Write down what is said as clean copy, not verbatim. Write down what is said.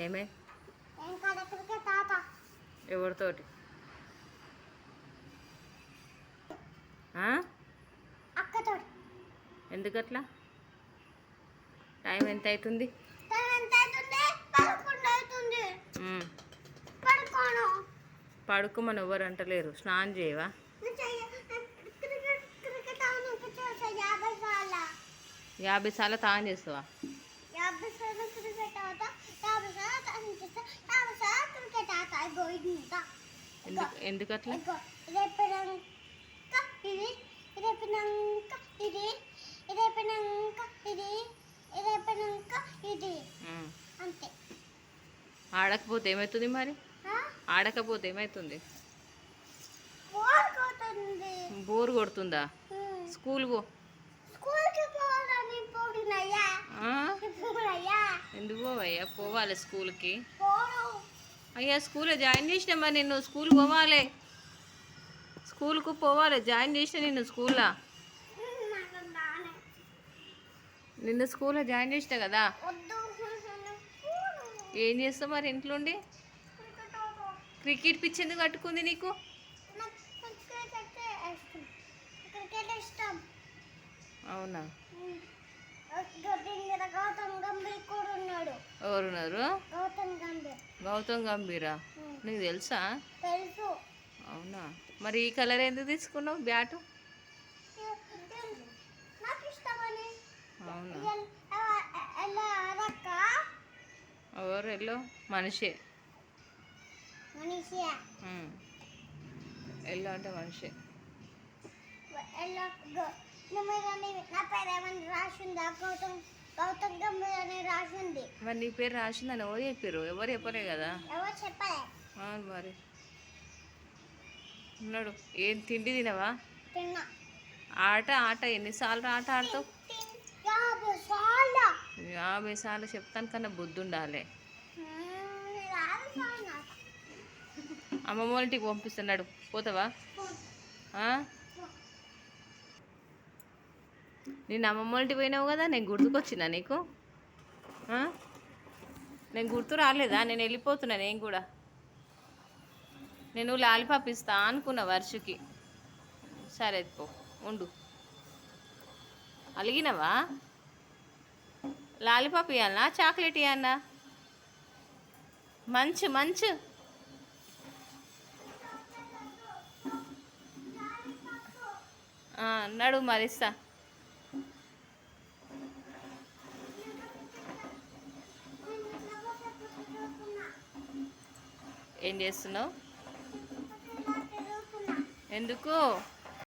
ఏమే తాత ఎవరితోటి అక్కతో ఎందుకట్లా? టైం ఎంత అవుతుంది? పడుకోమని ఎవరు అంటలేరు. స్నానం చేయవా? 50 సార్లు తాను చేస్తావా? ఎందుకట్లా? ఆడకపోతే ఏమవుతుంది మరి? ఆడకపోతే ఏమవుతుంది? బోర్ కొడుతుందా? స్కూల్ పో. ఎందుకు పోవయ్యా? పోవాలి స్కూల్కి. అయ్యా స్కూల్లో జాయిన్ చేసిన మరి నిన్ను. స్కూల్ పోవాలి, స్కూల్కు పోవాలి. జాయిన్ చేసిన నిన్ను స్కూల్లో. నిన్ను స్కూల్లో జాయిన్ చేసిన కదా. ఏం చేస్తావు మరి ఇంట్లో ఉండి? క్రికెట్ పిచ్ ఎందుకు కట్టుకుంది నీకు? అవునా? ఎవరున్నారు? గౌతమ్ గంభీరా. నీకు తెలుసా? అవునా? మరి ఈ కలర్ ఎందుకు తీసుకున్నావు బ్యాటు? అవునా? ఎవరు ఎల్లో? మనిషే. ఎల్లో అంటే మనిషే. మరి నీ పేరు రాసిందని ఎవరు చెప్పారు? ఎవరు చెప్పలే కదా. మరి ఉన్నాడు. ఏం తిండి తినవా? ఆట ఎన్నిసార్లు ఆట ఆడతావు? 50 సార్లు చెప్తాను కన్నా బుద్ధి ఉండాలి. అమ్మమ్మ ఇంటికి పంపిస్తున్నాడు, పోతావా? నేను అమ్మమ్మ ఇంటికి పోయినావు కదా, నేను గుర్తుకొచ్చినా నీకు? నేను గుర్తు రాలేదా? నేను వెళ్ళిపోతున్నా. నేను కూడా నేను లాలిపాప్ ఇస్తా అనుకున్నా వర్షకి. సరే పో, ఉండు. అలిగినవా? లాలిపాప్ ఇవ్వాలనా చాక్లెట్ ఇవ్వాలనా? మంచు నడు మరిస్తా. ఏం చేస్తున్నావు? ఎందుకు?